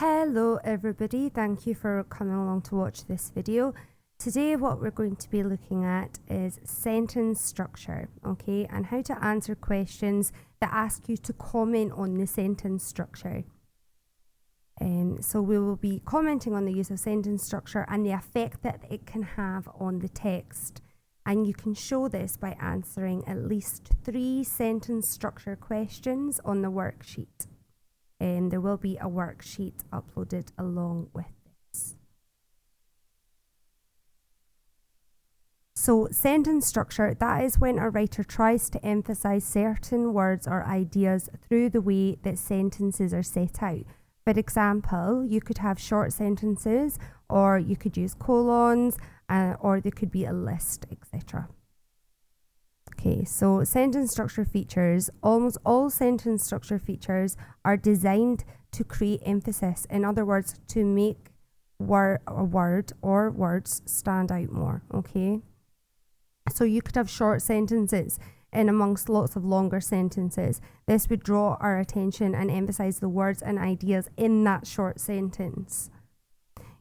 Hello everybody, thank you for coming along to watch this video. Today what we're going to be looking at is sentence structure, okay, and how to answer questions that ask you to comment on the sentence structure. So we will be commenting on the use of sentence structure and the effect that it can have on the text. And you can show this by answering at least 3 sentence structure questions on the worksheet. There will be a worksheet uploaded along with this. So sentence structure, that is when a writer tries to emphasize certain words or ideas through the way that sentences are set out. For example, you could have short sentences, or you could use colons, or there could be a list, etc. Okay, so sentence structure features, almost all sentence structure features are designed to create emphasis. In other words, to make a word or words stand out more, okay? So you could have short sentences in amongst lots of longer sentences. This would draw our attention and emphasize the words and ideas in that short sentence.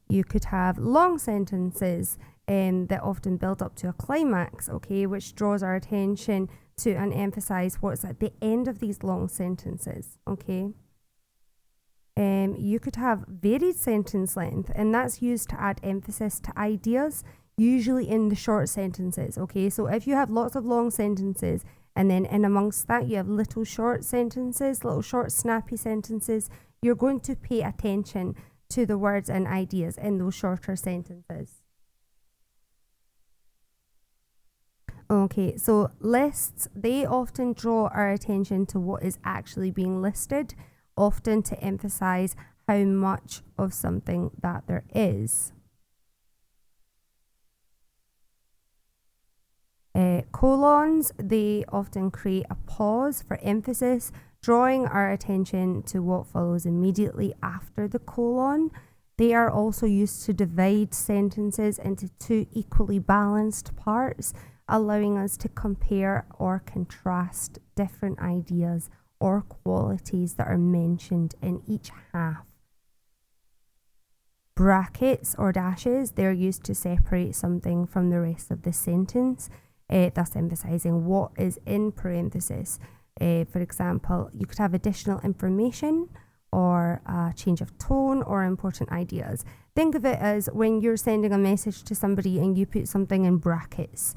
You could have long sentences that often build up to a climax, okay, which draws our attention to and emphasize what's at the end of these long sentences, okay. You could have varied sentence length, and that's used to add emphasis to ideas, usually in the short sentences, okay. So if you have lots of long sentences and then in amongst that you have little short sentences, little short snappy sentences, you're going to pay attention to the words and ideas in those shorter sentences. Okay, so lists, they often draw our attention to what is actually being listed, often to emphasize how much of something that there is. Colons, they often create a pause for emphasis, drawing our attention to what follows immediately after the colon. They are also used to divide sentences into 2 equally balanced parts, allowing us to compare or contrast different ideas or qualities that are mentioned in each half. Brackets or dashes, they're used to separate something from the rest of the sentence, thus emphasizing what is in parenthesis. For example, you could have additional information or a change of tone or important ideas. Think of it as when you're sending a message to somebody and you put something in brackets.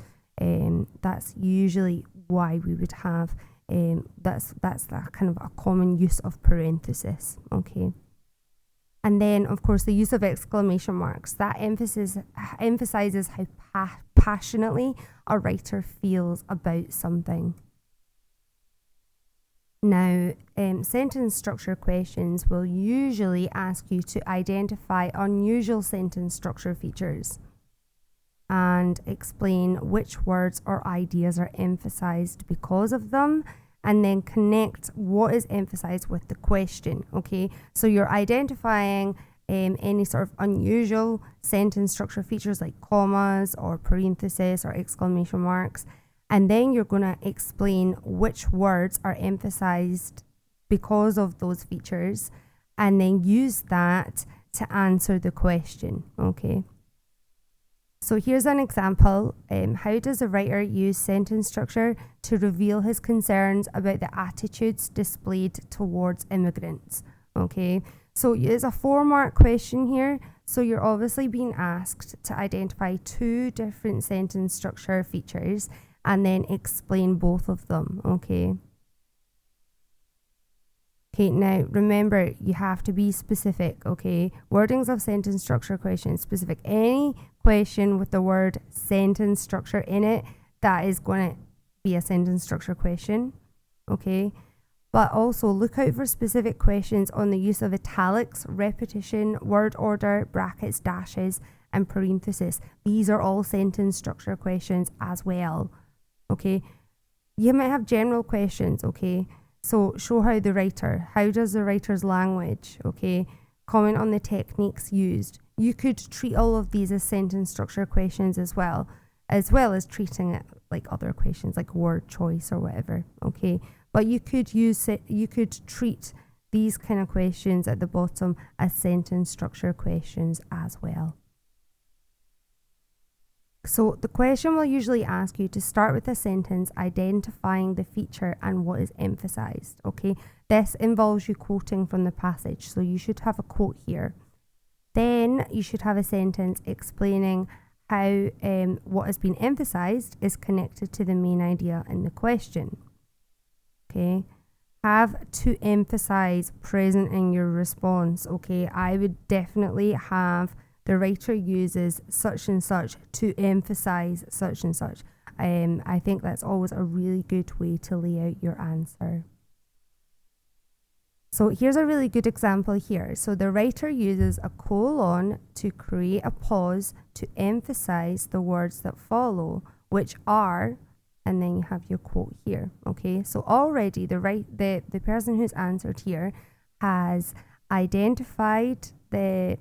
That's usually why we would have that's that kind of a common use of parenthesis, okay. And then of course the use of exclamation marks, that emphasizes how passionately a writer feels about something. Now, sentence structure questions will usually ask you to identify unusual sentence structure features and explain which words or ideas are emphasized because of them, and then connect what is emphasized with the question, okay? So you're identifying any sort of unusual sentence structure features like commas or parentheses or exclamation marks, and then you're going to explain which words are emphasized because of those features, and then use that to answer the question, okay? So here's an example. How does a writer use sentence structure to reveal his concerns about the attitudes displayed towards immigrants? Okay, so it's a 4-mark question here. So you're obviously being asked to identify 2 different sentence structure features and then explain both of them, okay? Okay, now remember, you have to be specific, okay? Wordings of sentence structure questions, specific. Any question with the word sentence structure in it, that is going to be a sentence structure question, okay? But also look out for specific questions on the use of italics, repetition, word order, brackets, dashes, and parentheses. These are all sentence structure questions as well, okay? You might have general questions, okay? So show how does the writer's language, okay? Comment on the techniques used. You could treat all of these as sentence structure questions as well as treating it like other questions like word choice or whatever, okay? But you could treat these kind of questions at the bottom as sentence structure questions as well. So the question will usually ask you to start with a sentence identifying the feature and what is emphasized. Okay, this involves you quoting from the passage, so you should have a quote here. Then you should have a sentence explaining how what has been emphasized is connected to the main idea in the question. Okay, have to emphasize present in your response. Okay, I would definitely have the writer uses such and such to emphasize such and such. I think that's always a really good way to lay out your answer. So here's a really good example here. So the writer uses a colon to create a pause to emphasize the words that follow, which are, and then you have your quote here. Okay, so already the person who's answered here has identified the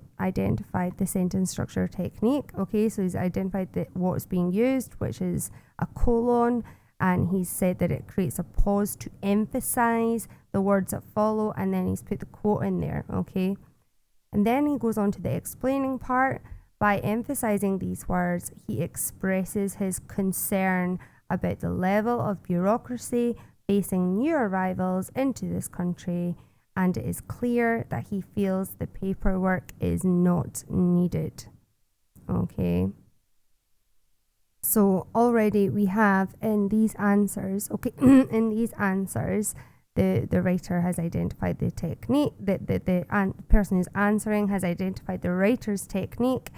sentence structure technique. Okay, so he's identified what's being used, which is a colon, and he said that it creates a pause to emphasize the words that follow, and then he's put the quote in there. Okay, and then he goes on to the explaining part. By emphasizing these words, he expresses his concern about the level of bureaucracy facing new arrivals into this country, and it is clear that he feels the paperwork is not needed. Okay, so already we have in these answers, okay, in these answers, the writer has identified the technique, the person who's answering has identified the writer's technique.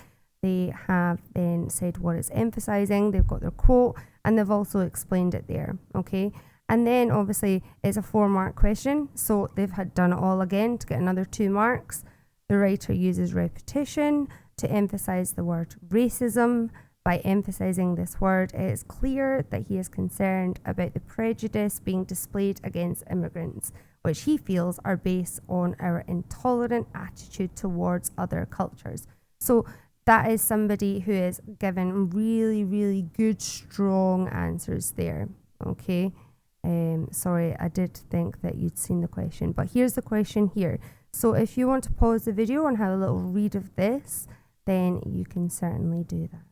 They have then said what it's emphasizing, they've got their quote, and they've also explained it there. Okay, and then obviously it's a 4-mark question, so they've done it all again to get another 2 marks. The writer uses repetition to emphasize the word racism. By emphasizing this word, it is clear that he is concerned about the prejudice being displayed against immigrants, which he feels are based on our intolerant attitude towards other cultures. So that is somebody who is given really, really good, strong answers there. Okay. Sorry, I did think that you'd seen the question, but here's the question here. So if you want to pause the video and have a little read of this, then you can certainly do that.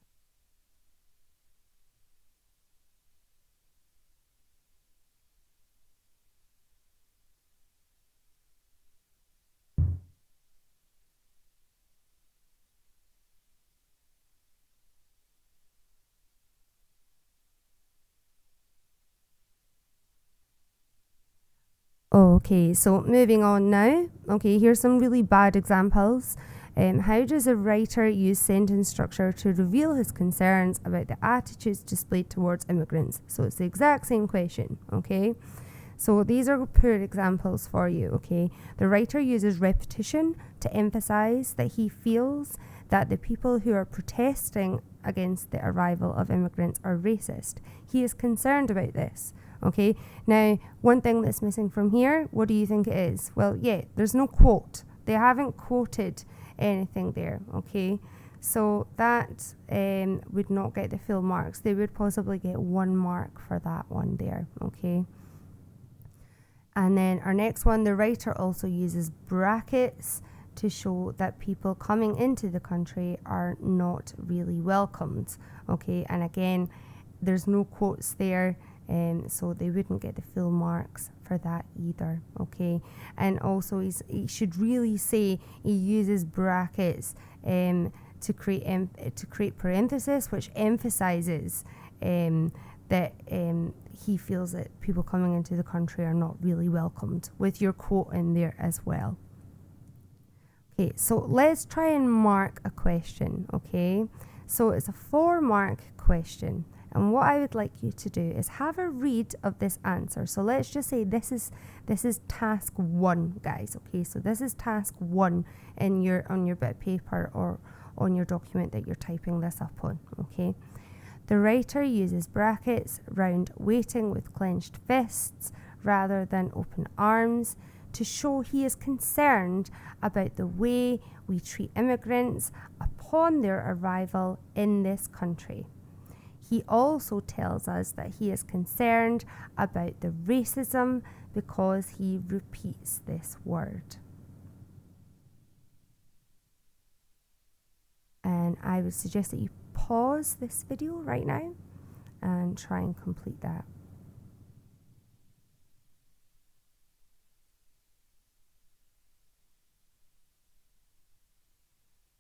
Okay, so moving on now. Okay, here's some really bad examples. How does a writer use sentence structure to reveal his concerns about the attitudes displayed towards immigrants? So it's the exact same question, okay? So these are poor examples for you, okay? The writer uses repetition to emphasize that he feels that the people who are protesting against the arrival of immigrants are racist. He is concerned about this. Okay, now one thing that's missing from here, what do you think it is? Well, yeah, there's no quote. They haven't quoted anything there. Okay, so that would not get the full marks. They would possibly get 1 mark for that one there. Okay, and then our next one, the writer also uses brackets to show that people coming into the country are not really welcomed. Okay, and again, there's no quotes there. So they wouldn't get the full marks for that either. Okay, and also he should really say he uses brackets to create parenthesis, which emphasizes that he feels that people coming into the country are not really welcomed, with your quote in there as well. Okay, so let's try and mark a question. Okay, so it's a 4-mark question. And what I would like you to do is have a read of this answer. So let's just say this is task 1, guys. Okay, so this is task 1 on your bit of paper or on your document that you're typing this up on. Okay, the writer uses brackets round waiting with clenched fists rather than open arms to show he is concerned about the way we treat immigrants upon their arrival in this country. He also tells us that he is concerned about the racism because he repeats this word. And I would suggest that you pause this video right now and try and complete that.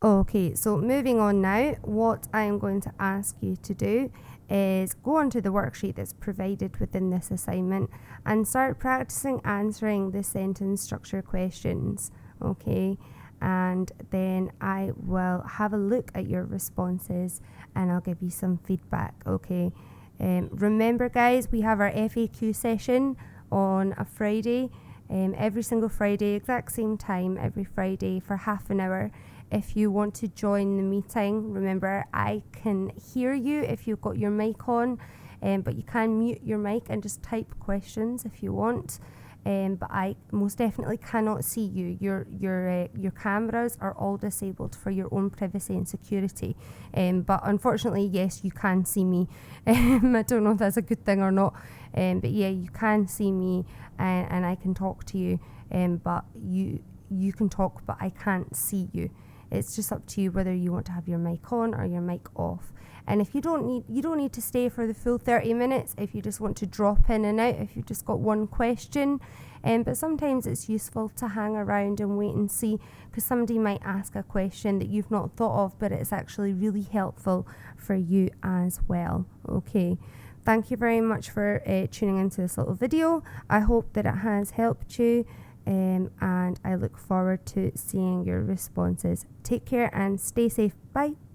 Okay, so moving on now, what I am going to ask you to do is go onto the worksheet that's provided within this assignment and start practicing answering the sentence structure questions, okay? And then I will have a look at your responses and I'll give you some feedback, okay? Remember guys, we have our FAQ session on a Friday, every single Friday, exact same time every Friday for half an hour. If you want to join the meeting, remember I can hear you if you've got your mic on, but you can mute your mic and just type questions if you want. But I most definitely cannot see you. Your cameras are all disabled for your own privacy and security. But unfortunately, yes, you can see me. I don't know if that's a good thing or not. But yeah, you can see me and I can talk to you. But you can talk, but I can't see you. It's just up to you whether you want to have your mic on or your mic off. And if you don't need to stay for the full 30 minutes, if you just want to drop in and out, if you've just got one question. But sometimes it's useful to hang around and wait and see, because somebody might ask a question that you've not thought of, but it's actually really helpful for you as well. Okay. Thank you very much for tuning into this little video. I hope that it has helped you. And I look forward to seeing your responses. Take care and stay safe. Bye.